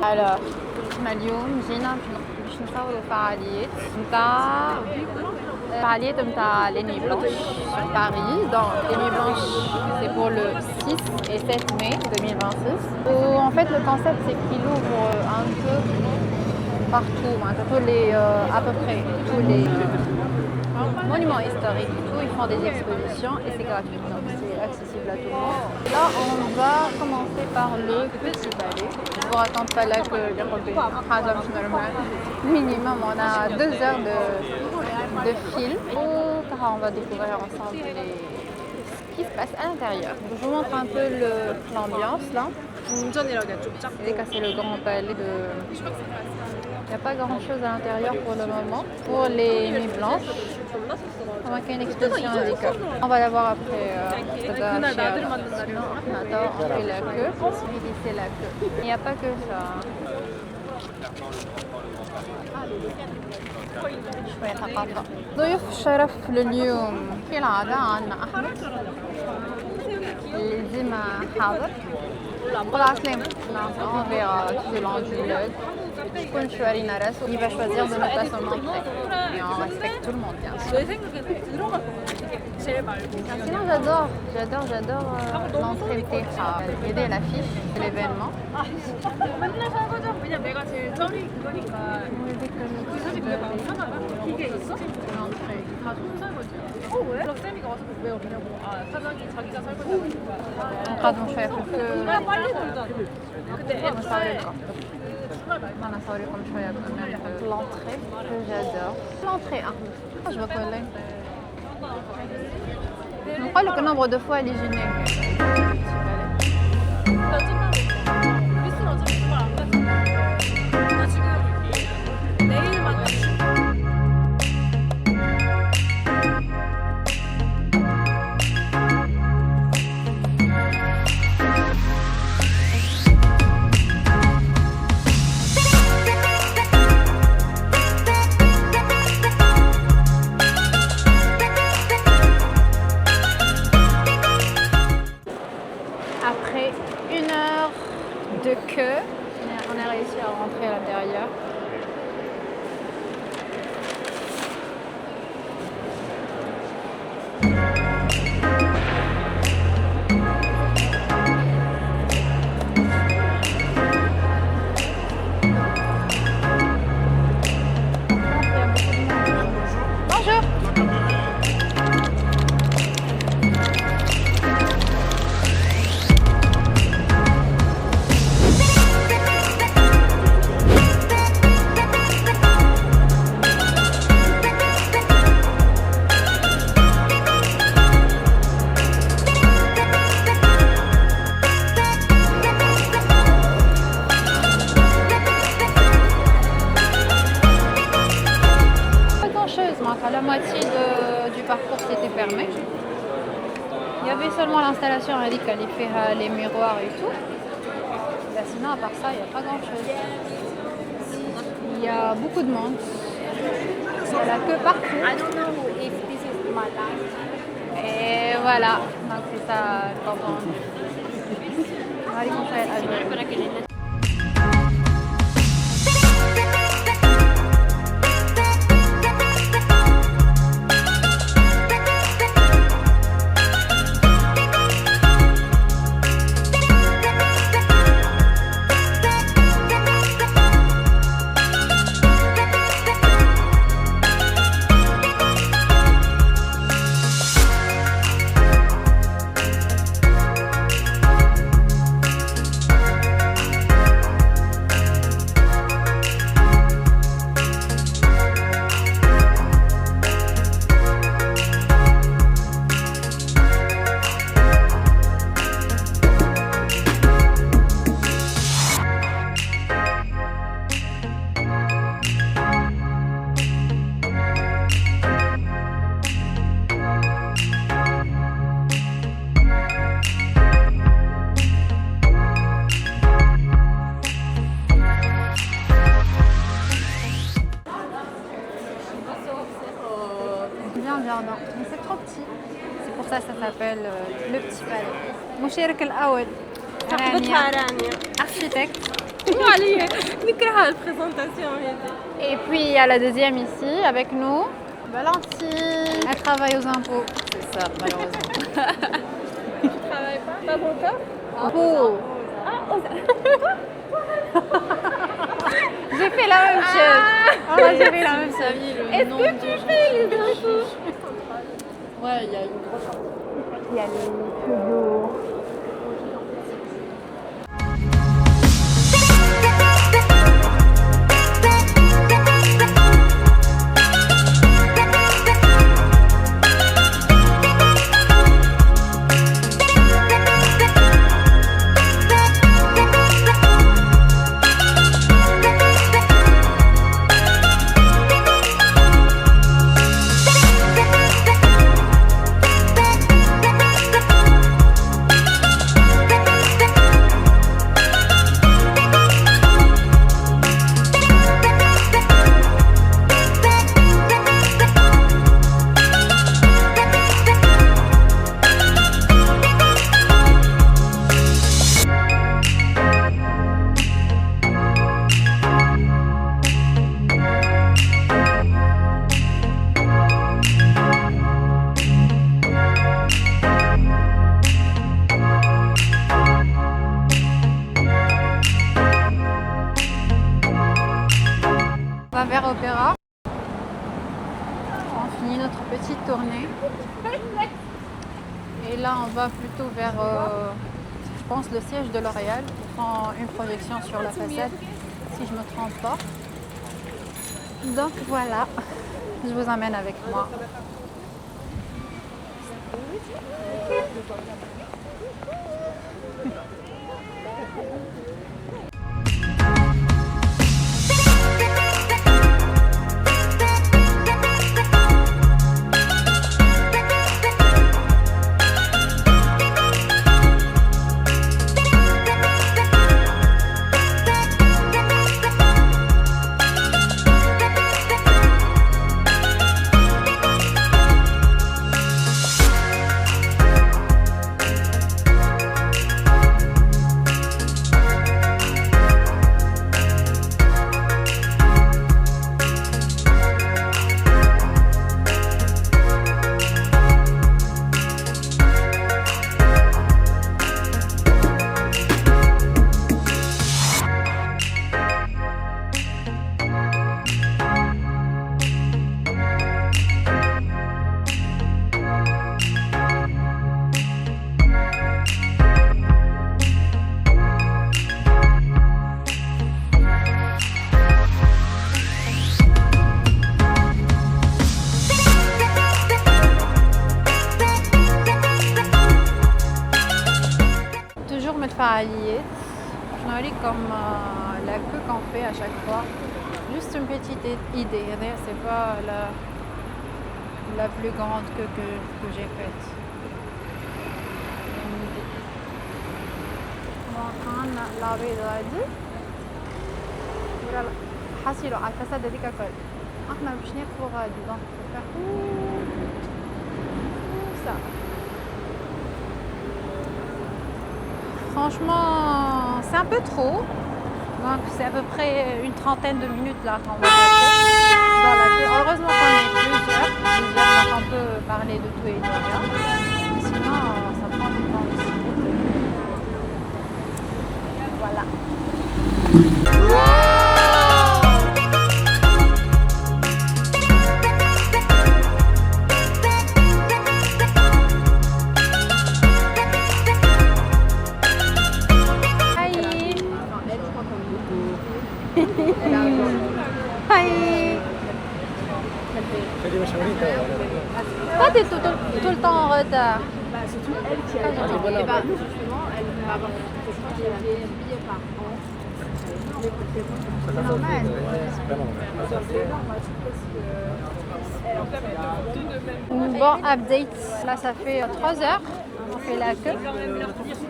Alors, اليوم جينا باش نصوروا فعاليات نتاع les nuits blanches sur Paris. Donc les nuits blanches, c'est pour le 6 et 7 mai 2026. Où en fait le concept c'est qu'il ouvre un peu partout, à peu près tous les monuments historiques, tout, ils font des expositions et c'est gratuit, donc c'est accessible à tout le monde. Là, on va commencer par le Petit Palais. Je vous raconte pas là que minimum, on a 2 heures de film où on va découvrir ensemble ce qui se passe à l'intérieur. Je vous montre un peu l'ambiance là. C'est le grand palais de... Il n'y a pas grand chose à l'intérieur pour le moment. Pour les nuits blanches, on a une exposition avec eux. On va la voir après. On fait la queue. C'est la queue. Il n'y a pas que ça. شوية ثقافة. ضيوف الشرف لليوم كالعادة عندنا أحمد اللي ديما حاضر. قول عسلامة. On verra tout au long du vlog. شكون شوارينا راسو. Il va choisir de ne pas se montrer. Et on respecte tout le monde bien sûr. Sinon j'adore l'entrée Teha. Il y a l'affiche de l'événement. نقدموا شوية في نصوركم شوية l'entrée que j'adore. L'entrée 1. Je vais coller. نقول لك nombre de fois elle est générée. Après 1 heure de queue, on a réussi à rentrer à l'intérieur. Bonjour. La moitié du parcours qui était permis. Il y avait seulement l'installation radicale, les miroirs et tout. Là, sinon, à part ça, il n'y a pas grand chose. Il y a beaucoup de monde. Il y a la queue partout. Et voilà, donc c'est ça quand on... On va aller construire l'avion. jardin. Mais c'est trop petit. C'est pour ça que ça s'appelle le Petit Palais. مشارك الأول architecte. نكره البريزونطاسيون هذه. Et puis il y a la deuxième ici avec nous, Valentine. Elle travaille aux impôts. C'est ça, malheureusement. Tu travailles pas encore? Impôts. J'ai fait la même chose. J'ai fait la même chose. Est-ce que tu fais les impôts? Ouais, il y a une grosse. Il y a les chevaux. On va vers Opéra. On finit notre petite tournée. Et là, on va plutôt vers, je pense, le siège de L'Oréal. On prend une projection sur la façade, si je ne me trompe pas. Donc voilà, je vous emmène avec moi. متفاعليات. Je n'aurai comme la queue qu'on fait à chaque fois. Juste une petite idée. C'est pas la plus grande queue que j'ai faite. عندنا العبيضة هادي ولا حصيلو على الفساد هذيك الكل. احنا باش ناكلو غادي دونك ça. Franchement, c'est un peu trop. Donc c'est à peu près une trentaine de minutes là qu'on va passer dans la queue. Heureusement qu'on est plusieurs, donc on peut parler de tout et de rien. Sinon, ça prend du temps aussi. Voilà. Pourquoi t'es tout le temps en retard? C'est tout elle qui a le temps. Et bah, nous, justement, elle va avoir une question qui est habillée par an. C'est normal. Bon, update. Là, ça fait 3 heures. On fait la queue.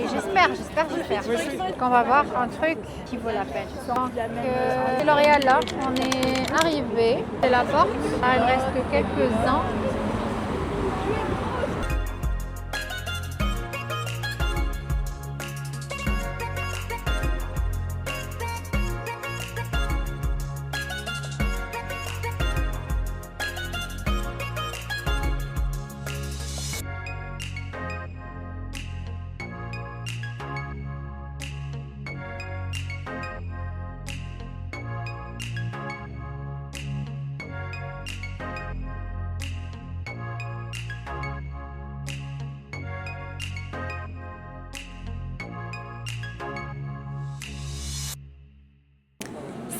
Et j'espère qu'on va voir un truc qui vaut la peine. Donc, L'Oréal, là, on est arrivé. C'est la porte. Il reste que quelques-uns.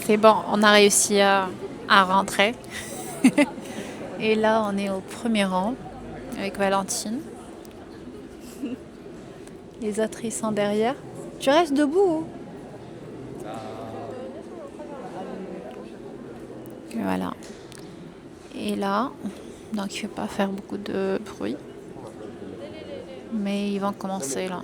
C'est bon, on a réussi à rentrer. Et là, on est au premier rang avec Valentine. Les autres, ils sont derrière. Tu restes debout. Et voilà. Et là, donc il ne faut pas faire beaucoup de bruit. Mais ils vont commencer là.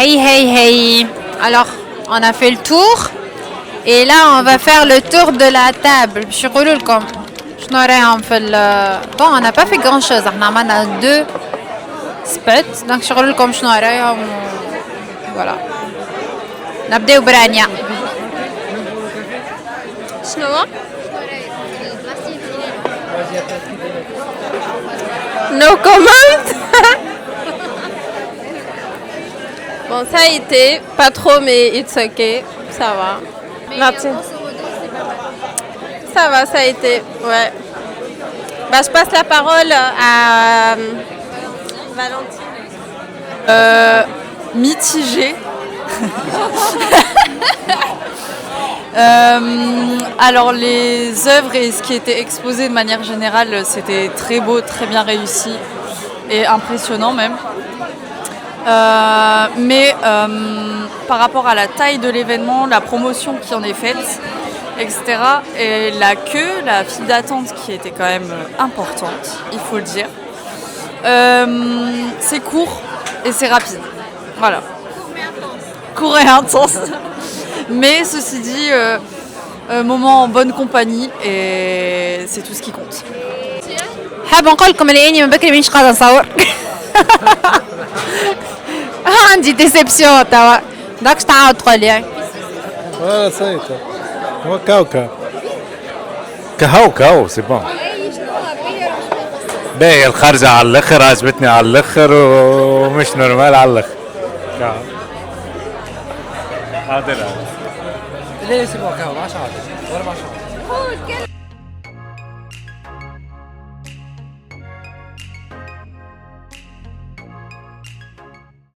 Hey hey hey. Alors, on a fait le tour. Et là, on va faire le tour de la table. Je vais vous dire شنو رايهم في bon, on n'a pas fait grand chose. On a 2 spots. Donc, je vais vous dire شنو رايهم. Voilà. نبدأ برانيا. شنو؟ No comment. Bon, ça a été pas trop, mais it's okay, ça va. Martine. Ça va, ça a été, ouais. Bah, je passe la parole à Valentine. Mitigé. Alors les œuvres et ce qui était exposé de manière générale, c'était très beau, très bien réussi et impressionnant même. Mais par rapport à la taille de l'événement, la promotion qui en est faite, etc. Et la queue, la file d'attente qui était quand même importante, il faut le dire. C'est court et c'est rapide. Voilà. Court et intense. Mais ceci dit, moment en bonne compagnie et c'est tout ce qui compte. حاب نقول لكم لاني من بكري مانيش قاعده نصور. عندي ديسيبسيون توا. داكش تعاود تقول لي. صيت هو كاوكا كهو سي بون باهي الخرجة على الاخر عجبتني على الاخر ومش نورمال على الاخر حاضر ليه سي بون كهو 10 ولا 10